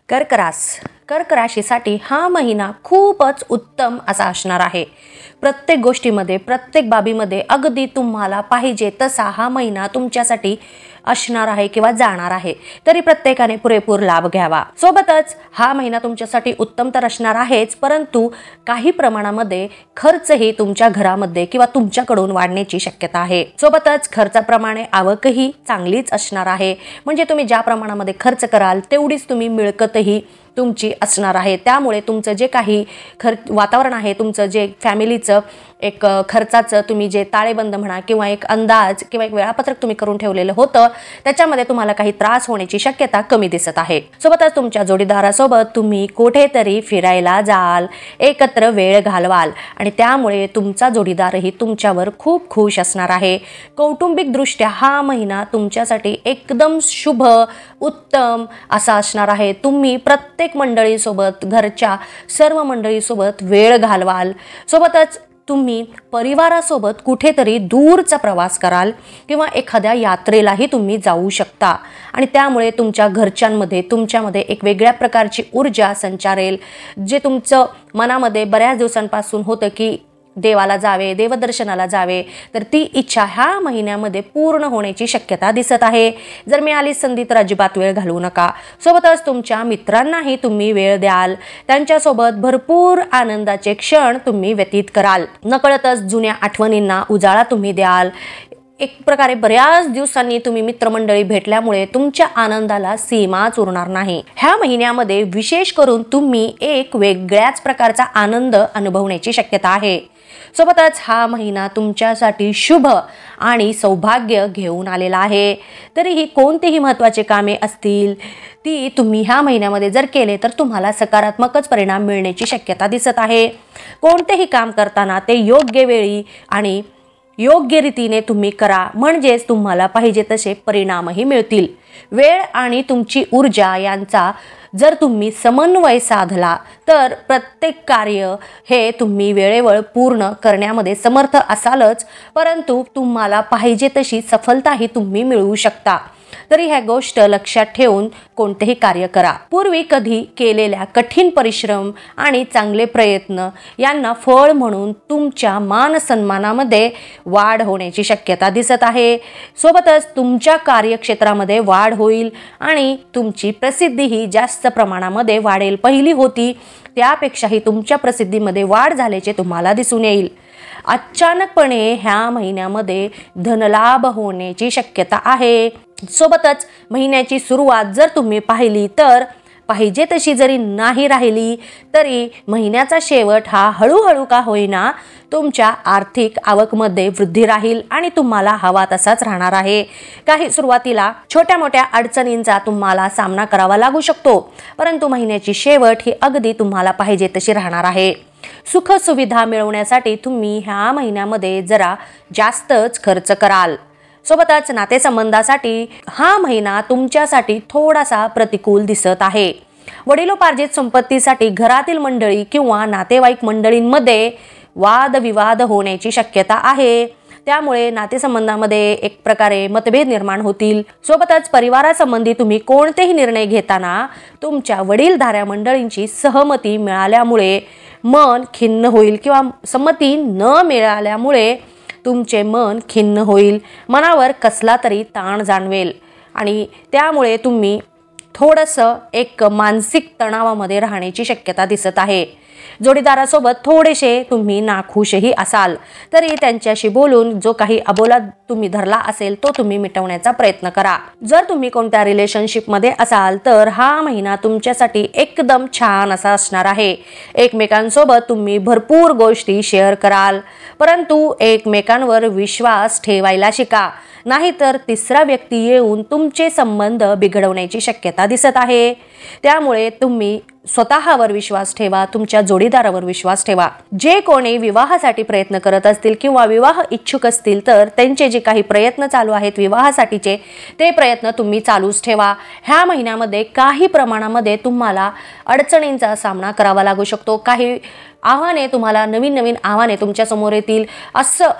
कर्क राशीसाठी हा महिना खूपच उत्तम असा असणार आहे। प्रत्येक गोष्टीमध्ये, प्रत्येक बाबीमध्ये अगदी तुम्हाला पाहिजे तसा हा महिना तुमच्यासाठी असणार आहे किंवा जाणार आहे। तरी प्रत्येकाने पुरेपूर लाभ घ्यावा। सोबतच हा महिना तुमच्यासाठी उत्तम तर असणार आहेच, परंतु काही प्रमाणामध्ये खर्चही तुमच्या घरामध्ये किंवा तुमच्याकडून वाढण्याची शक्यता आहे। सोबतच खर्चाप्रमाणे आवकही चांगलीच असणार आहे। म्हणजे तुम्ही ज्या प्रमाणामध्ये खर्च कराल तेवढीच तुम्ही मिळकतही तुमची असणार आहे। त्यामुळे तुमचं जे काही वातावरण आहे, तुमचं जे फॅमिलीचं एक खर्चाचं तुम्ही जे ताळेबंद म्हणा किंवा एक अंदाज किंवा एक वेळापत्रक तुम्ही करून ठेवलेलं होतं, त्याच्यामध्ये तुम्हाला काही त्रास होण्याची शक्यता कमी दिसत आहे। सोबतच तुमच्या जोडीदारासोबत तुम्ही कुठेतरी फिरायला जाल, एकत्र वेळ घालवाल आणि त्यामुळे तुमचा जोडीदारही तुमच्यावर खूप खुश असणार आहे। कौटुंबिक दृष्ट्या हा महिना तुमच्यासाठी एकदम शुभ उत्तम असा असणार आहे। तुम्ही प्रत्येक मंडळीसोबत, घरच्या सर्व मंडळीसोबत वेळ घालवाल। सोबतच तुम्ही परिवारासोबत कुठेतरी दूरचा प्रवास कराल किंवा एखाद्या यात्रेलाही तुम्ही जाऊ शकता आणि त्यामुळे तुमच्या घरच्यांमध्ये तुमच्यामध्ये एक वेगळ्या प्रकारची ऊर्जा संचारेल। जे तुमचं मनामध्ये बऱ्याच दिवसांपासून होतं की देवाला जावे, देवदर्शनाला जावे, तर ती इच्छा ह्या महिन्यामध्ये पूर्ण होण्याची शक्यता दिसत आहे। जर मिळाली संधी तर अजिबात वेळ घालवू नका। सोबतच तुमच्या मित्रांनाही तुम्ही वेळ द्याल, त्यांच्यासोबत भरपूर आनंदाचे क्षण तुम्ही व्यतीत कराल। नकळतच जुन्या आठवणींना उजाळा तुम्ही द्याल। एक प्रकारे बऱ्याच दिवसांनी तुम्ही मित्रमंडळी भेटल्यामुळे तुमच्या आनंदाला सीमाच उरणार नाही। ह्या महिन्यामध्ये विशेष करून तुम्ही एक वेगळ्याच प्रकारचा आनंद अनुभवण्याची शक्यता आहे। सोबतच हा महिना तुमच्यासाठी शुभ आणि सौभाग्य घेऊन आलेला आहे। तरीही कोणतेही महत्त्वाचे कामे असतील ती तुम्ही ह्या महिन्यामध्ये जर केले तर तुम्हाला सकारात्मकच परिणाम मिळण्याची शक्यता दिसत आहे। कोणतेही काम करताना ते योग्य वेळी आणि योग्य रीतीने तुम्ही करा, म्हणजेच तुम्हाला पाहिजे तसे परिणामही मिळतील। वेळ आणि तुमची ऊर्जा यांचा जर तुम्ही समन्वय साधला तर प्रत्येक कार्य हे तुम्ही वेळेवर पूर्ण करण्यामध्ये समर्थ असालच, परंतु तुम्हाला पाहिजे तशी सफलताही तुम्ही मिळवू शकता। तरी ह्या गोष्ट लक्षात ठेवून कोणतेही कार्य करा। पूर्वी कधी केलेल्या कठीण परिश्रम आणि चांगले प्रयत्न यांना फळ म्हणून तुमच्या मान सन्मानामध्ये वाढ होण्याची शक्यता दिसत आहे। सोबतच तुमच्या कार्यक्षेत्रामध्ये वाढ होईल आणि तुमची प्रसिद्धीही जास्त प्रमाणामध्ये वाढेल। पहिली होती त्यापेक्षाही तुमच्या प्रसिद्धीमध्ये वाढ झाल्याचे तुम्हाला दिसून येईल। अचानकपणे ह्या महिन्यामध्ये धनलाभ होण्याची शक्यता आहे। सोबतच महिन्याची सुरुवात जर तुम्ही पाहिली तर पाहिजे तशी जरी नाही राहिली तरी महिन्याचा शेवट हा हळूहळू का होईना तुमच्या आर्थिक आवकमध्ये वृद्धी राहील आणि तुम्हाला हवा तसाच राहणार आहे। काही सुरुवातीला छोट्या मोठ्या अडचणींचा तुम्हाला सामना करावा लागू शकतो, परंतु महिन्याची शेवट ही अगदी तुम्हाला पाहिजे तशी राहणार आहे। सुख सुविधा मिळवण्यासाठी तुम्ही ह्या महिन्यामध्ये जरा जास्तच खर्च कराल। सोबतच नातेसंबंधासाठी हा महिना तुमच्यासाठी थोडासा प्रतिकूल दिसत आहे। वडिलोपार्जित संपत्तीसाठी घरातील मंडळी किंवा नातेवाईक मंडळींमध्ये वादविवाद होण्याची शक्यता आहे। त्यामुळे नातेसंबंधामध्ये एक प्रकारे मतभेद निर्माण होतील। सोबतच परिवारासंबंधी तुम्ही कोणतेही निर्णय घेताना तुमच्या वडीलधाऱ्या मंडळींची सहमती मिळाल्यामुळे मन खिन्न होईल किंवा संमती न मिळाल्यामुळे तुमचे मन खिन्न होईल। मनावर कसला तरी ताण जाणवेल आणि त्यामुळे तुम्ही थोडंसं एक मानसिक तणावामध्ये राहण्याची शक्यता दिसत आहे। जोडीदारासोबत थोडेसे तुम्ही नाखुशही असाल, तरी त्यांच्याशी बोलून जो काही अबोला तुम्ही धरला असेल तो तुम्ही मिटवण्याचा प्रयत्न करा। जर तुम्ही कोणत्या रिलेशनशिपमध्ये असाल तर हा महिना तुमच्यासाठी एकदम छान असा असणार आहे। एकमेकांसोबत तुम्ही भरपूर गोष्टी शेअर कराल, परंतु एकमेकांवर विश्वास ठेवायला शिका, नाहीतर तिसरा व्यक्ती येऊन तुमचे संबंध बिघडवण्याची शक्यता दिसत आहे। त्यामुळे तुम्ही स्वतःवर विश्वास ठेवा, तुमच्या जोडीदारावर विश्वास ठेवा। जे कोणी विवाहासाठी प्रयत्न करत असतील किंवा विवाह इच्छुक असतील तर त्यांचे जे काही प्रयत्न चालू आहेत विवाहासाठीचे ते प्रयत्न तुम्ही चालूच ठेवा। ह्या महिन्यामध्ये काही प्रमाणामध्ये तुम्हाला अडचणींचा सामना करावा लागू शकतो। काही आव्हाने तुम्हाला नवीन नवीन आव्हाने तुमच्या समोर येतील। असं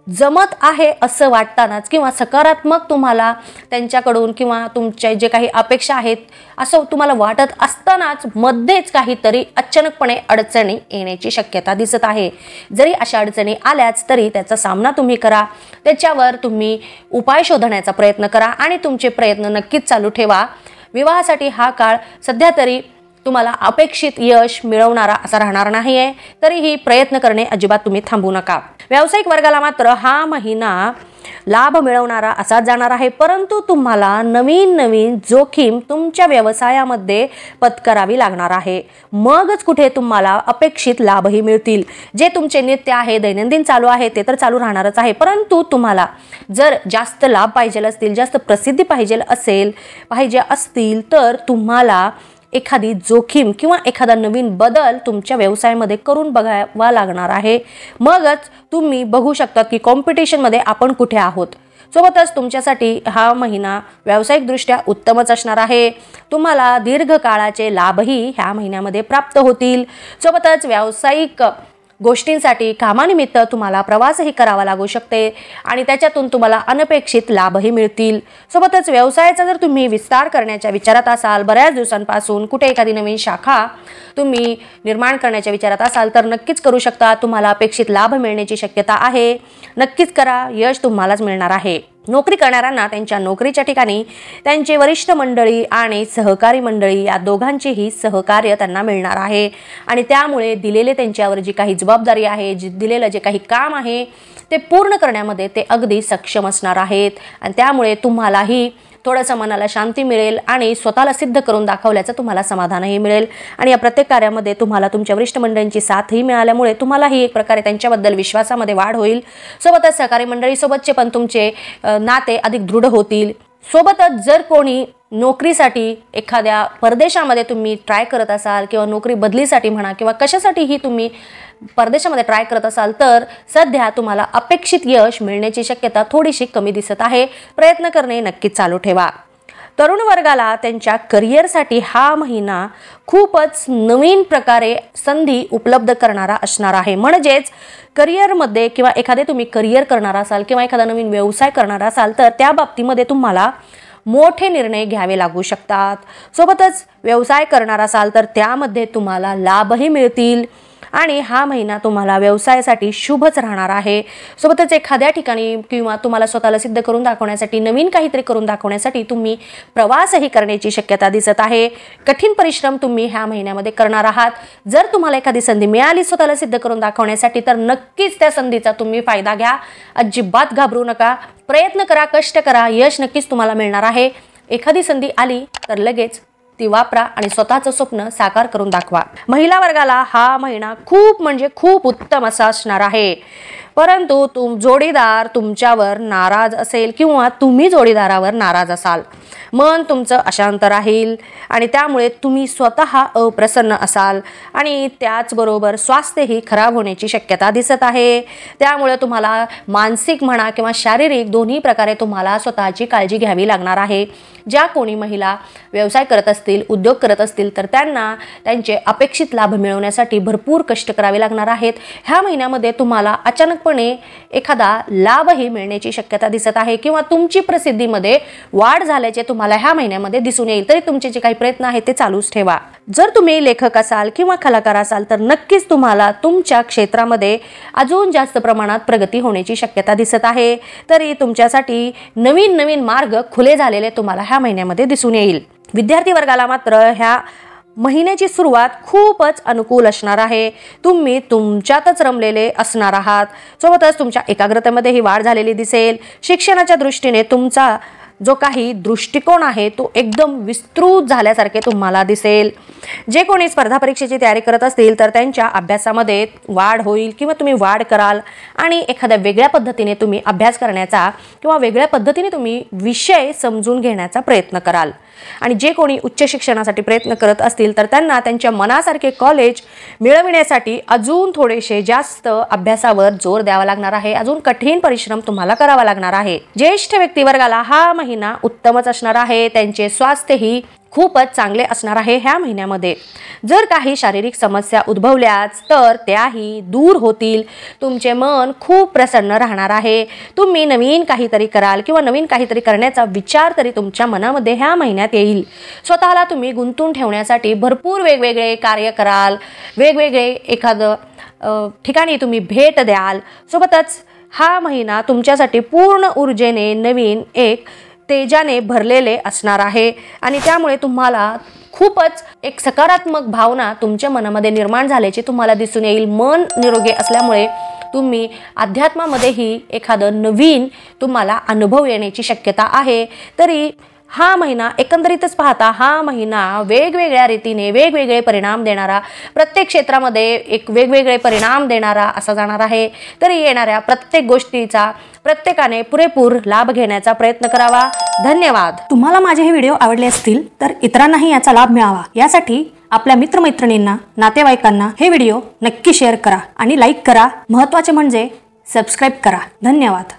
जमत आहे असं वाटतानाच किंवा सकारात्मक तुम्हाला त्यांच्याकडून किंवा तुमचे जे काही अपेक्षा आहेत असं तुम्हाला वाटत असतानाच मध्येच काहीतरी अचानकपणे अडचणी येण्याची शक्यता दिसत आहे. जरी अशा अडचणी आल्याच तरी त्याचा सामना तुम्ही करा, त्याच्यावर तुम्ही उपाय शोधण्याचा प्रयत्न करा आणि तुमचे प्रयत्न नक्कीच चालू ठेवा. विवाहासाठी हा काळ सध्या तरी तुम्हाला अपेक्षित यश मिळवणारा असा राहणार नाहीये, तरीही प्रयत्न करणे अजिबात तुम्ही थांबू नका. व्यावसायिक वर्गाला मात्र हा महिना लाभ मिळवणारा असा जाणार आहे, परंतु तुम्हाला नवीन नवीन जोखीम तुमच्या व्यवसायामध्ये पत्करावी लागणार आहे. मगच कुठे तुम्हाला अपेक्षित लाभही मिळतील. जे तुमचे नित्य आहे, दैनंदिन चालू आहे ते तर चालू राहणारच आहे, परंतु तुम्हाला जर जास्त लाभ पाहिजे असतील, जास्त प्रसिद्धी पाहिजे असतील तर तुम्हाला एखादी जोखीम किंवा एखादा नवीन बदल तुमच्या व्यवसायामध्ये करून बघावा लागणार आहे. मगच तुम्ही बघू शकता की कॉम्पिटिशनमध्ये आपण कुठे आहोत. सोबतच तुमच्यासाठी हा महिना व्यावसायिकदृष्ट्या उत्तमच असणार आहे. तुम्हाला दीर्घकाळाचे लाभही ह्या महिन्यामध्ये प्राप्त होतील. सोबतच व्यावसायिक गोष्टींसाठी कामानिमित्त तुम्हाला प्रवासही करावा लागू शकते आणि त्याच्यातून तुम्हाला अनपेक्षित लाभही मिळतील. सोबतच व्यवसायाचा जर तुम्ही विस्तार करण्याच्या विचारात असाल, बऱ्याच दिवसांपासून कुठे एखादी नवीन शाखा तुम्ही निर्माण करण्याच्या विचारात असाल तर नक्कीच करू शकता. तुम्हाला अपेक्षित लाभ मिळण्याची शक्यता आहे. नक्कीच करा, यश तुम्हालाच मिळणार आहे. नोकरी करणाऱ्यांना त्यांच्या नोकरीच्या ठिकाणी त्यांचे वरिष्ठ मंडळी आणि सहकारी मंडळी या दोघांचेही सहकार्य त्यांना मिळणार आहे आणि त्यामुळे दिलेले त्यांच्यावर जी काही जबाबदारी आहे, दिलेलं जे काही काम आहे ते पूर्ण करण्यामध्ये ते अगदी सक्षम असणार आहेत आणि त्यामुळे तुम्हालाही थोडंसं मनाला शांती मिळेल आणि स्वतःला सिद्ध करून दाखवल्याचं तुम्हाला समाधानही मिळेल आणि या प्रत्येक कार्यामध्ये तुम्हाला तुमच्या वरिष्ठ मंडळींची साथही मिळाल्यामुळे तुम्हालाही एक प्रकारे त्यांच्याबद्दल विश्वासामध्ये वाढ होईल. सोबतच सहकारी मंडळीसोबतचे पण तुमचे नाते अधिक दृढ होतील. सोबतच जर कोणी नोकरीसाठी एखाद्या परदेशामध्ये तुम्ही ट्राय करत असाल किंवा नोकरी बदलीसाठी म्हणा किंवा कशासाठीही तुम्ही परदेशामध्ये ट्राय करत असाल तर सध्या तुम्हाला अपेक्षित यश मिळण्याची शक्यता थोडीशी कमी दिसत आहे. प्रयत्न करणे नक्कीच चालू ठेवा. तरुण वर्गाला त्यांच्या करिअरसाठी हा महिना खूपच नवीन प्रकारे संधी उपलब्ध करणारा असणार आहे. म्हणजेच करिअरमध्ये किंवा एखादे तुम्ही करिअर करणार असाल किंवा एखादा नवीन व्यवसाय करणार असाल तर त्या बाबतीमध्ये तुम्हाला मोठे निर्णय घ्यावे लागू शकतात. सोबतच व्यवसाय करणार असाल तर त्यामध्ये तुम्हाला लाभही मिळतील आणि हा महिना तुम्हाला व्यवसायासाठी शुभच राहणार आहे. सोबतच एखाद्या ठिकाणी किंवा तुम्हाला स्वतःला सिद्ध करून दाखवण्यासाठी, नवीन काहीतरी करून दाखवण्यासाठी तुम्ही प्रवासही करण्याची शक्यता दिसत आहे. कठीण परिश्रम तुम्ही ह्या महिन्यामध्ये करणार आहात. जर तुम्हाला एखादी संधी मिळाली स्वतःला सिद्ध करून दाखवण्यासाठी तर नक्कीच त्या संधीचा तुम्ही फायदा घ्या. अजिबात घाबरू नका. प्रयत्न करा, कष्ट करा, यश नक्कीच तुम्हाला मिळणार आहे. एखादी संधी आली तर लगेच ती वापरा आणि स्वतःचं स्वप्न साकार करून दाखवा. महिला वर्गाला हा महिना खूप म्हणजे खूप उत्तम असा असणार आहे, परंतु जोडीदार तुमच्यावर नाराज असेल किंवा तुम्ही जोडीदारावर नाराज असाल. मन तुमचं अशांत राहील आणि त्यामुळे तुम्ही स्वतः अप्रसन्न असाल आणि त्याचबरोबर स्वास्थ्यही खराब होण्याची शक्यता दिसत आहे. त्यामुळे तुम्हाला मानसिक म्हणा किंवा शारीरिक दोन्ही प्रकारे तुम्हाला स्वतःची काळजी घ्यावी लागणार आहे. ज्या कोणी महिला व्यवसाय करत असतील, उद्योग करत असतील तर त्यांना त्यांचे अपेक्षित लाभ मिळवण्यासाठी भरपूर कष्ट करावे लागणार आहेत. ह्या महिन्यामध्ये तुम्हाला अचानकपणे एखादा लाभही मिळण्याची शक्यता दिसत आहे किंवा तुमची प्रसिद्धीमध्ये वाढ झाल्याचे तुम्हाला ह्या महिन्यामध्ये दिसून येईल. तरी तुमचे जे काही प्रयत्न आहेत ते चालूच ठेवा. जर तुम्ही लेखक असाल किंवा कलाकार असाल तर नक्कीच तुम्हाला तुमच्या क्षेत्रामध्ये अजून जास्त प्रमाणात प्रगती होण्याची शक्यता दिसत आहे. तरी तुमच्यासाठी नवीन नवीन मार्ग खुले झालेले तुम्हाला ह्या महिन्यामध्ये दिसून येईल. विद्यार्थी वर्गाला मात्र ह्या महिन्याची सुरुवात खूपच अनुकूल असणार आहे. तुम्ही तुमच्यातच रमलेले असणार आहात. सोबतच तुमच्या एकाग्रतेमध्येही वाढ झालेली दिसेल. शिक्षणाच्या दृष्टीने तुमचा जो काही दृष्टिकोन आहे तो एकदम विस्तृत झाल्यासारखे तुम्हाला दिसेल. जे कोणी स्पर्धा परीक्षेची तयारी करत असतील तर त्यांच्या अभ्यासामध्ये वाढ होईल किंवा तुम्ही वाढ कराल आणि एखाद्या वेगळ्या पद्धतीने तुम्ही अभ्यास करण्याचा किंवा वेगळ्या पद्धतीने तुम्ही विषय समजून घेण्याचा प्रयत्न कराल. आणि जे कोणी उच्च शिक्षणासाठी प्रयत्न करत असतील तर त्यांना त्यांच्या मनासारखे कॉलेज मिळविण्यासाठी अजून थोडेसे जास्त अभ्यासावर जोर द्यावा लागणार आहे. अजून कठीण परिश्रम तुम्हाला करावा लागणार आहे. ज्येष्ठ व्यक्तिवर्गाला हा महिना उत्तमच असणार आहे. त्यांचे स्वास्थ्यही खूपच चांगले असणार आहे ह्या महिन्यामध्ये. जर काही शारीरिक समस्या उद्भवल्याच तर त्याही दूर होतील. तुमचे मन खूप प्रसन्न राहणार आहे. तुम्ही नवीन काहीतरी कराल किंवा नवीन काहीतरी करण्याचा विचार तरी तुमच्या मनामध्ये ह्या महिन्यात येईल. स्वतःला तुम्ही गुंतून ठेवण्यासाठी भरपूर वेगवेगळे कार्य कराल, वेगवेगळे एखादं ठिकाणी तुम्ही भेट द्याल. सोबतच हा महिना तुमच्यासाठी पूर्ण ऊर्जेने, नवीन एक तेजाने भरलेले असणार आहे आणि त्यामुळे तुम्हाला खूपच एक सकारात्मक भावना तुमच्या मनामध्ये निर्माण झाल्याची तुम्हाला दिसून येईल. मन निरोगी असल्यामुळे तुम्ही अध्यात्मामध्येही एखादं नवीन तुम्हाला अनुभव येण्याची शक्यता आहे. तरी हा महिना एकंदरीतच पाहता हा महिना वेगवेगळ्या रीतीने वेगवेगळे परिणाम देणारा, प्रत्येक क्षेत्रामध्ये एक वेगवेगळे परिणाम देणारा असा जाणार आहे. तरी येणाऱ्या प्रत्येक गोष्टीचा प्रत्येकाने पुरेपूर लाभ घेण्याचा प्रयत्न करावा. धन्यवाद. तुम्हाला माझे हे व्हिडिओ आवडले असतील तर इतरांनाही याचा लाभ मिळावा यासाठी आपल्या मित्रमैत्रिणींना, नातेवाईकांना हे व्हिडिओ नक्की शेअर करा आणि लाईक करा. महत्त्वाचे म्हणजे सबस्क्राईब करा. धन्यवाद.